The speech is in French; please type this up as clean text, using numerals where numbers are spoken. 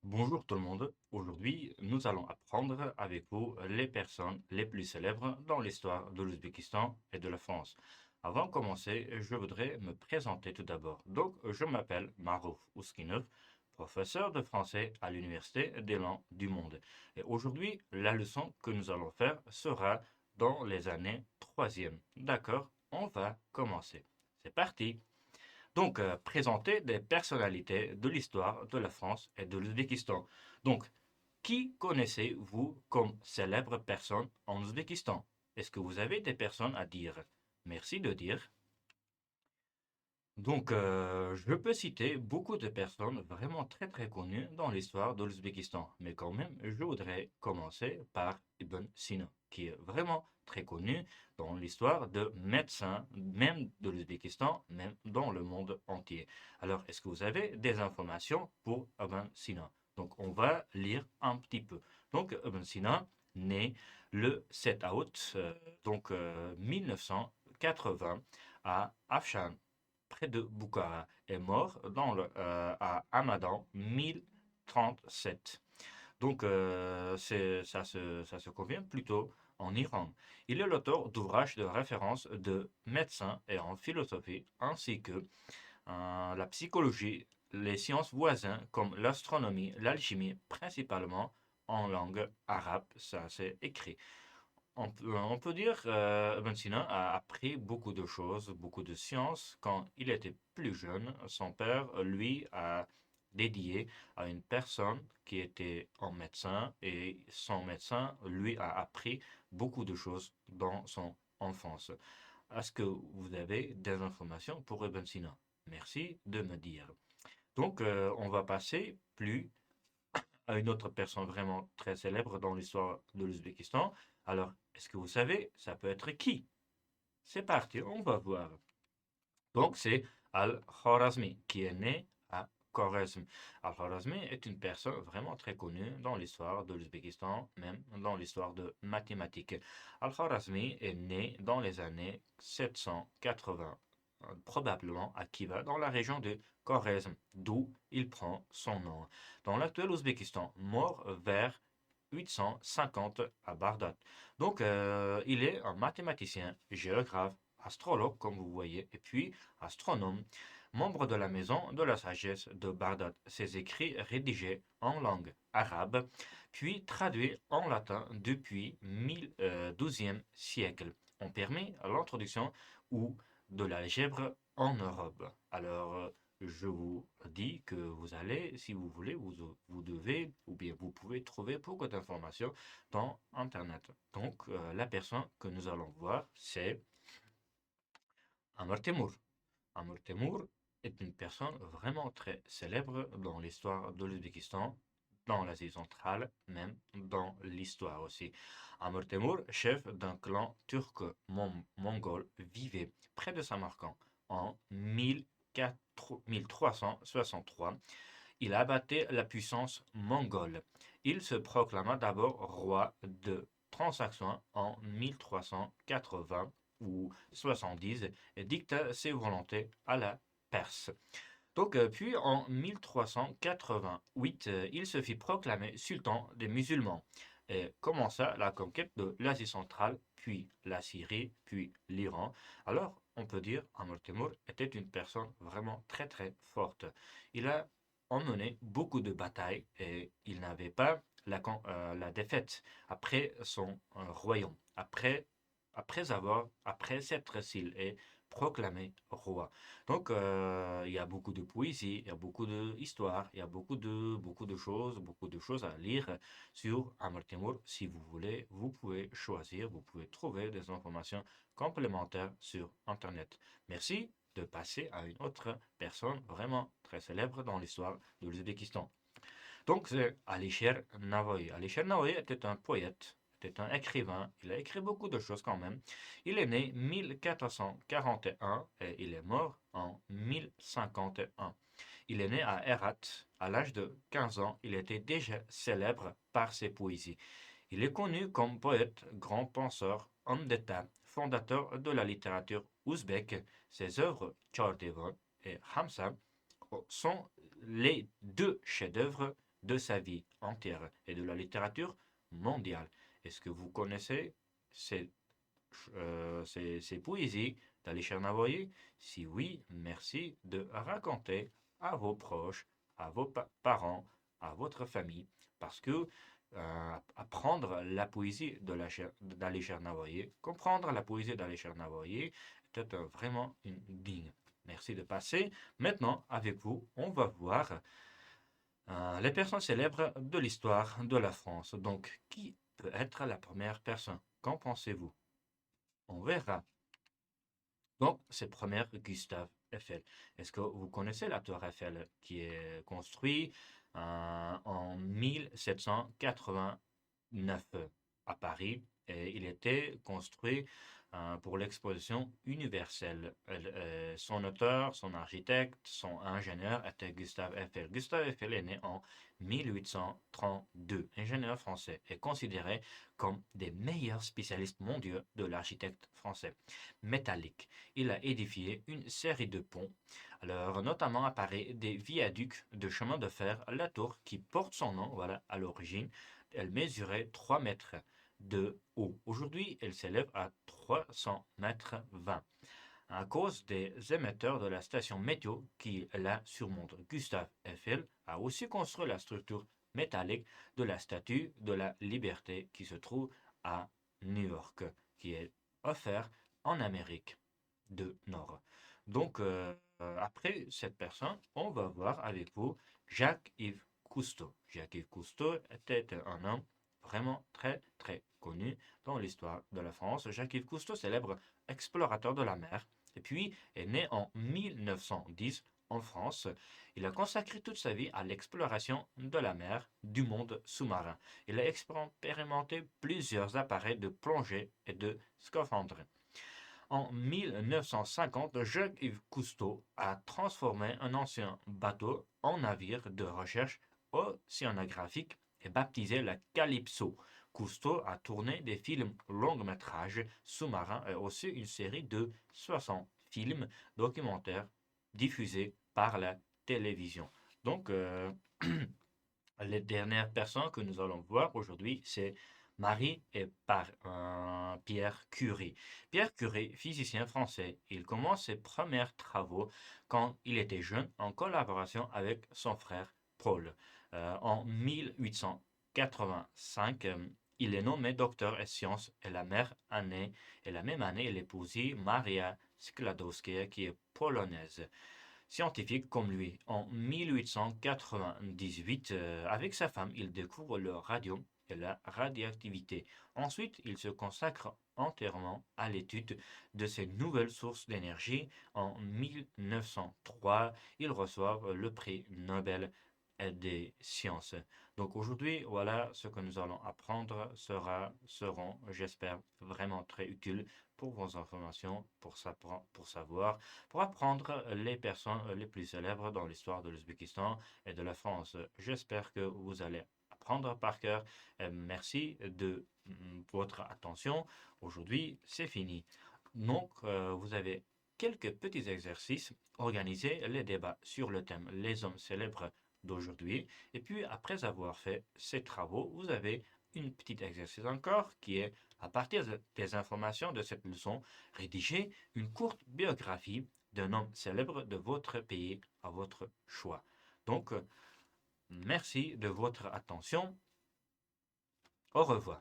Bonjour tout le monde. Aujourd'hui, nous allons apprendre avec vous les personnes les plus célèbres dans l'histoire de l'Ouzbékistan et de la France. Avant de commencer, je voudrais me présenter tout d'abord. Donc, je m'appelle Marouf Ouskinov, professeur de français à l'Université des langues du monde. Et aujourd'hui, la leçon que nous allons faire sera dans les années troisième. D'accord? On va commencer. C'est parti! Donc, présenter des personnalités de l'histoire de la France et de l'Ouzbékistan. Donc, qui connaissez-vous comme célèbre personne en Ouzbékistan? Est-ce que vous avez des personnes à dire? Merci de dire. Donc, je peux citer beaucoup de personnes vraiment très très connues dans l'histoire de l'Ouzbékistan. Mais quand même, je voudrais commencer par Ibn Sina, qui est vraiment très connu dans l'histoire de médecins, même de l'Ouzbékistan, même dans le monde entier. Alors, est-ce que vous avez des informations pour Ibn Sina? Donc, on va lire un petit peu. Donc, Ibn Sina, né le 7 août, 1980 à Afshan, près de Bukhara, est mort à Hamadan 1037. Donc, ça se convient plutôt en Iran. Il est l'auteur d'ouvrages de référence de médecins et en philosophie, ainsi que la psychologie, les sciences voisines comme l'astronomie, l'alchimie, principalement en langue arabe, ça c'est écrit. On peut dire Ibn Sina a appris beaucoup de choses, beaucoup de sciences quand il était plus jeune. Son père, lui, a dédié à une personne qui était un médecin et son médecin lui a appris beaucoup de choses dans son enfance. Est-ce que vous avez des informations pour Ibn Sina? Merci de me dire. Donc, on va passer plus à une autre personne vraiment très célèbre dans l'histoire de l'Ouzbékistan. Alors, est-ce que vous savez, ça peut être qui? C'est parti, on va voir. Donc, c'est Al-Khwarazmi qui est né à Khwarezm. Al-Khwarazmi est une personne vraiment très connue dans l'histoire de l'Ouzbékistan, même dans l'histoire de mathématiques. Al-Khwarazmi est né dans les années 780, probablement à Khiva, dans la région de Khwarezm, d'où il prend son nom. Dans l'actuel Ouzbékistan, mort vers 850 à Bagdad. Donc, il est un mathématicien, géographe, astrologue, comme vous voyez, et puis astronome, membre de la Maison de la Sagesse de Bagdad. Ses écrits rédigés en langue arabe, puis traduits en latin depuis 1012e siècle, ont permis l'introduction ou de l'algèbre en Europe. Alors, je vous dis que vous allez, si vous voulez, vous devez, ou bien vous pouvez trouver beaucoup d'informations dans Internet. Donc, la personne que nous allons voir, c'est Amr Temur. Amr Temur est une personne vraiment très célèbre dans l'histoire de l'Ouzbékistan, dans l'Asie centrale, même dans l'histoire aussi. Amr Temur, chef d'un clan turc-mongol, vivait près de Samarcande en 1363. Il abattait la puissance mongole. Il se proclama d'abord roi de Transaction en 1380 ou 70 et dicta ses volontés à la Perse. Donc, puis en 1388, il se fit proclamer sultan des musulmans et commença la conquête de l'Asie centrale, puis la Syrie, puis l'Iran. Alors, on peut dire Amr Temur était une personne vraiment très très forte. Il a emmené beaucoup de batailles et il n'avait pas la défaite après son royaume, après s'être s'il est proclamé roi. Donc, il y a beaucoup de poésie, il y a beaucoup d'histoires, il y a beaucoup de choses à lire sur Amr Temur. Si vous voulez, vous pouvez choisir, vous pouvez trouver des informations complémentaires sur Internet. Merci de passer à une autre personne vraiment très célèbre dans l'histoire de l'Ouzbékistan. Donc, c'est Alisher Navoï. Alisher Navoï était un poète, était un écrivain. Il a écrit beaucoup de choses quand même. Il est né 1441 et il est mort en 1051. Il est né à Herat. À l'âge de 15 ans, il était déjà célèbre par ses poésies. Il est connu comme poète, grand penseur, homme d'État, fondateur de la littérature ouzbèque. Ses œuvres, Chordevon et Hamsa, sont les deux chefs-d'œuvre de sa vie entière et de la littérature mondiale. Est-ce que vous connaissez ces, ces poésies d'Alisher Navoï? Si oui, merci de raconter à vos proches, à vos parents, à votre famille, parce que apprendre la poésie d'Alisher Navoï, comprendre la poésie d'Alisher Navoï, était vraiment une digne. Merci de passer. Maintenant, avec vous, on va voir les personnes célèbres de l'histoire de la France. Donc, qui peut être la première personne? Qu'en pensez-vous? On verra. Donc, c'est première Gustave Eiffel. Est-ce que vous connaissez la tour Eiffel qui est construite en 1789 à Paris et il était construit pour l'exposition universelle. Son auteur, son architecte, son ingénieur était Gustave Eiffel. Gustave Eiffel est né en 1832, ingénieur français, et considéré comme des meilleurs spécialistes mondiaux de l'architecte français métallique. Il a édifié une série de ponts, alors notamment à Paris des viaducs de chemin de fer. La tour qui porte son nom, voilà, à l'origine, elle mesurait 3 mètres de haut. Aujourd'hui, elle s'élève à 300 mètres 20 à cause des émetteurs de la station météo qui la surmonte. Gustave Eiffel a aussi construit la structure métallique de la Statue de la Liberté qui se trouve à New York, qui est offerte en Amérique de Nord. Donc, après cette personne, on va voir avec vous Jacques-Yves Cousteau. Jacques-Yves Cousteau était un homme vraiment très très connu dans l'histoire de la France. Jacques-Yves Cousteau, célèbre explorateur de la mer, et puis est né en 1910 en France. Il a consacré toute sa vie à l'exploration de la mer, du monde sous-marin. Il a expérimenté plusieurs appareils de plongée et de scaphandre. En 1950, Jacques-Yves Cousteau a transformé un ancien bateau en navire de recherche océanographique et baptisé la Calypso. Cousteau a tourné des films longs-métrages sous-marins et aussi une série de 60 films documentaires diffusés par la télévision. Donc, les dernières personnes que nous allons voir aujourd'hui, c'est Marie et Pierre Curie. Pierre Curie, physicien français, il commence ses premiers travaux quand il était jeune en collaboration avec son frère Paul. En 1885, il est nommé docteur en sciences et la même année, il épouse Maria Skłodowska qui est polonaise scientifique comme lui. En 1898, avec sa femme, il découvre le radium et la radioactivité. Ensuite, il se consacre entièrement à l'étude de ces nouvelles sources d'énergie. En 1903, il reçoit le prix Nobel des sciences. Donc aujourd'hui, voilà ce que nous allons apprendre seront, j'espère, vraiment très utiles pour vos informations, pour savoir, pour apprendre les personnes les plus célèbres dans l'histoire de l'Ouzbékistan et de la France. J'espère que vous allez apprendre par cœur. Merci de votre attention. Aujourd'hui, c'est fini. Donc, vous avez quelques petits exercices. Organisez les débats sur le thème Les hommes célèbres d'aujourd'hui. Et puis, après avoir fait ces travaux, vous avez une petite exercice encore qui est, à partir des informations de cette leçon, rédiger une courte biographie d'un homme célèbre de votre pays à votre choix. Donc, merci de votre attention. Au revoir.